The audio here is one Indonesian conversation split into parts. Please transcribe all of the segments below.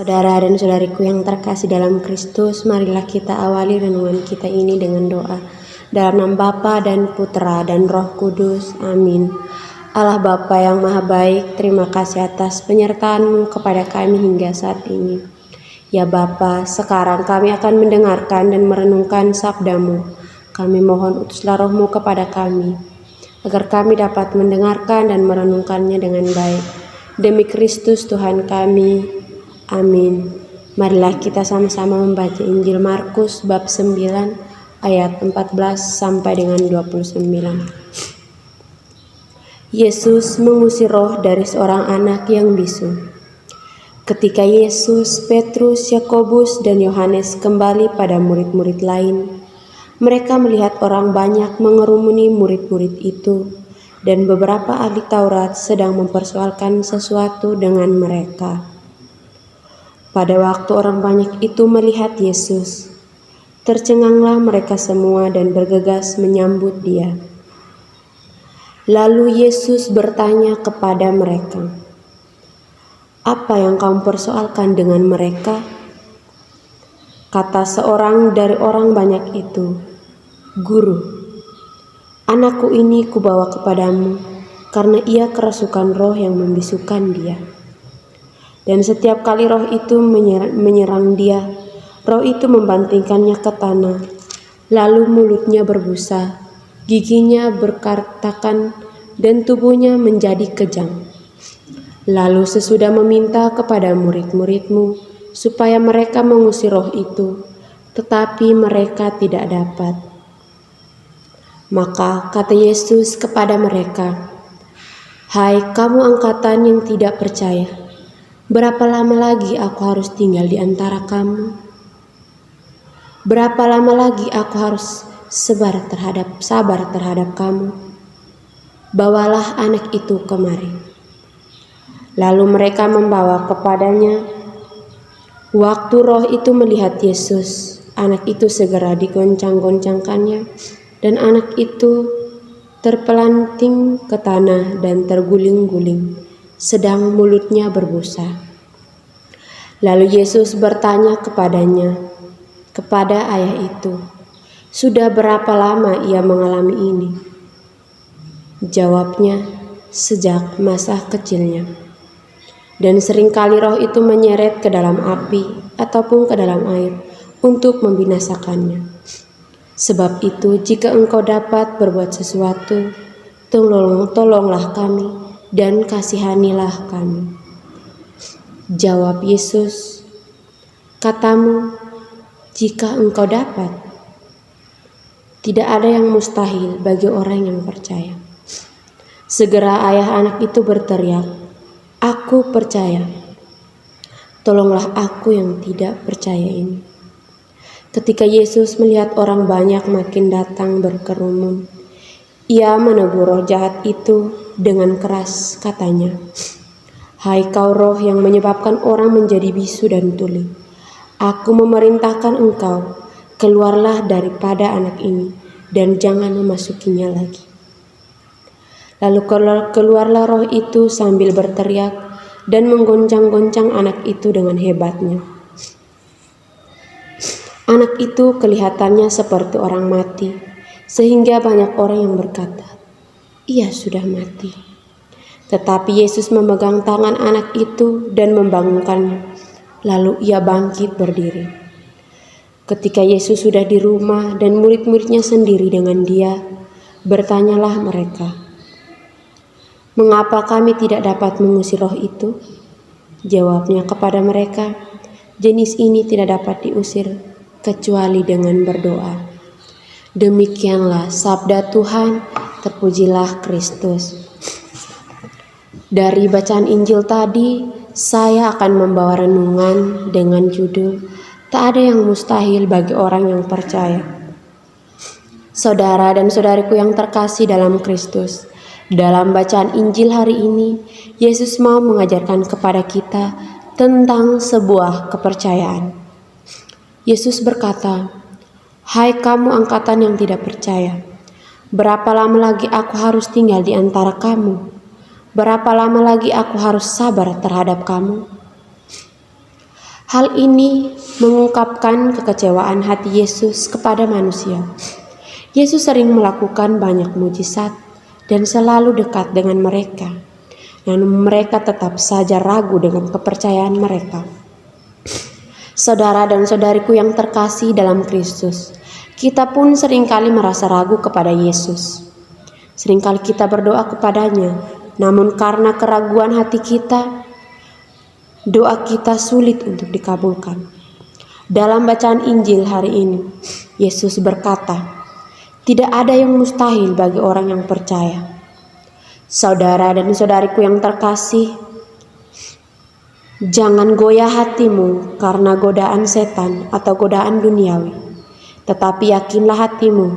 Saudara dan saudariku yang terkasih dalam Kristus, marilah kita awali renungan kita ini dengan doa. Dalam nama Bapa dan Putra dan Roh Kudus. Amin. Allah Bapa yang Maha Baik, terima kasih atas penyertaan-Mu kepada kami hingga saat ini. Ya Bapa, sekarang kami akan mendengarkan dan merenungkan sabda-Mu. Kami mohon utuslah Roh-Mu kepada kami, agar kami dapat mendengarkan dan merenungkannya dengan baik. Demi Kristus Tuhan kami. Amin. Marilah kita sama-sama membaca Injil Markus bab 9 ayat 14 sampai dengan 29. Yesus mengusir roh dari seorang anak yang bisu. Ketika Yesus, Petrus, Yakobus, dan Yohanes kembali pada murid-murid lain, mereka melihat orang banyak mengerumuni murid-murid itu, dan beberapa ahli Taurat sedang mempersoalkan sesuatu dengan mereka. Pada waktu orang banyak itu melihat Yesus, tercenganglah mereka semua dan bergegas menyambut Dia. Lalu Yesus bertanya kepada mereka, "Apa yang kamu persoalkan dengan mereka?" Kata seorang dari orang banyak itu, "Guru, anakku ini kubawa kepadamu karena ia kerasukan roh yang membisukan dia. Dan setiap kali roh itu menyerang dia, roh itu membantingkannya ke tanah, lalu mulutnya berbusa, giginya berkartakan, dan tubuhnya menjadi kejang. Lalu sesudah meminta kepada murid-murid-Mu supaya mereka mengusir roh itu, tetapi mereka tidak dapat. Maka kata Yesus kepada mereka, 'Hai kamu angkatan yang tidak percaya, berapa lama lagi aku harus tinggal di antara kamu? Berapa lama lagi aku harus sabar terhadap kamu? Bawalah anak itu kemari.' Lalu mereka membawa kepadanya. Waktu roh itu melihat Yesus, anak itu segera digoncang-goncangkannya, dan anak itu terpelanting ke tanah dan terguling-guling, sedang mulutnya berbusa. Lalu Yesus bertanya kepada ayah itu, 'Sudah berapa lama ia mengalami ini?' Jawabnya, 'Sejak masa kecilnya. Dan seringkali roh itu menyeret ke dalam api ataupun ke dalam air untuk membinasakannya. Sebab itu jika engkau dapat berbuat sesuatu, tolonglah kami dan kasihanilah kami.' Jawab Yesus, 'Katamu, jika engkau dapat.' Tidak ada yang mustahil bagi orang yang percaya." Segera ayah anak itu berteriak, "Aku percaya. Tolonglah aku yang tidak percaya ini." Ketika Yesus melihat orang banyak makin datang berkerumun, Ia menegur roh jahat itu dengan keras, katanya, "Hai kau roh yang menyebabkan orang menjadi bisu dan tuli, aku memerintahkan engkau, keluarlah daripada anak ini dan jangan memasukinya lagi." Lalu keluarlah roh itu sambil berteriak dan menggoncang-goncang anak itu dengan hebatnya. Anak itu kelihatannya seperti orang mati, sehingga banyak orang yang berkata, "Ia sudah mati." Tetapi Yesus memegang tangan anak itu dan membangunkannya. Lalu ia bangkit berdiri. Ketika Yesus sudah di rumah dan murid-muridnya sendiri dengan Dia, bertanyalah mereka, "Mengapa kami tidak dapat mengusir roh itu?" Jawabnya kepada mereka, "Jenis ini tidak dapat diusir kecuali dengan berdoa." Demikianlah sabda Tuhan, terpujilah Kristus. Dari bacaan Injil tadi, saya akan membawa renungan dengan judul "Tak ada yang mustahil bagi orang yang percaya." Saudara dan saudariku yang terkasih dalam Kristus, dalam bacaan Injil hari ini, Yesus mau mengajarkan kepada kita tentang sebuah kepercayaan. Yesus berkata, "Hai kamu angkatan yang tidak percaya, berapa lama lagi aku harus tinggal di antara kamu? Berapa lama lagi aku harus sabar terhadap kamu?" Hal ini mengungkapkan kekecewaan hati Yesus kepada manusia. Yesus sering melakukan banyak mujizat dan selalu dekat dengan mereka, namun mereka tetap saja ragu dengan kepercayaan mereka. Saudara dan saudariku yang terkasih dalam Kristus, kita pun seringkali merasa ragu kepada Yesus. Seringkali kita berdoa kepadanya, namun karena keraguan hati kita, doa kita sulit untuk dikabulkan. Dalam bacaan Injil hari ini, Yesus berkata, "Tidak ada yang mustahil bagi orang yang percaya." Saudara dan saudariku yang terkasih, jangan goyah hatimu karena godaan setan atau godaan duniawi, tetapi yakinlah hatimu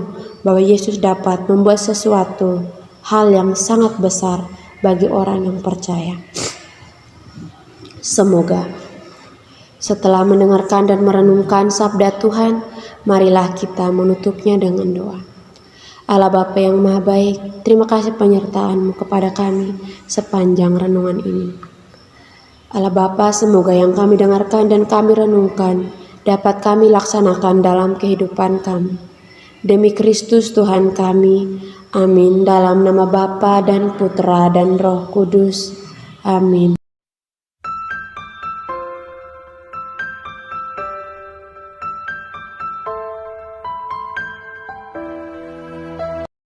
bahwa Yesus dapat membuat sesuatu hal yang sangat besar bagi orang yang percaya. Semoga setelah mendengarkan dan merenungkan sabda Tuhan, marilah kita menutupnya dengan doa. Allah Bapa yang Maha Baik, terima kasih penyertaan-Mu kepada kami sepanjang renungan ini. Allah Bapa, semoga yang kami dengarkan dan kami renungkan dapat kami laksanakan dalam kehidupan kami. Demi Kristus Tuhan kami, amin. Dalam nama Bapa dan Putra dan Roh Kudus, amin.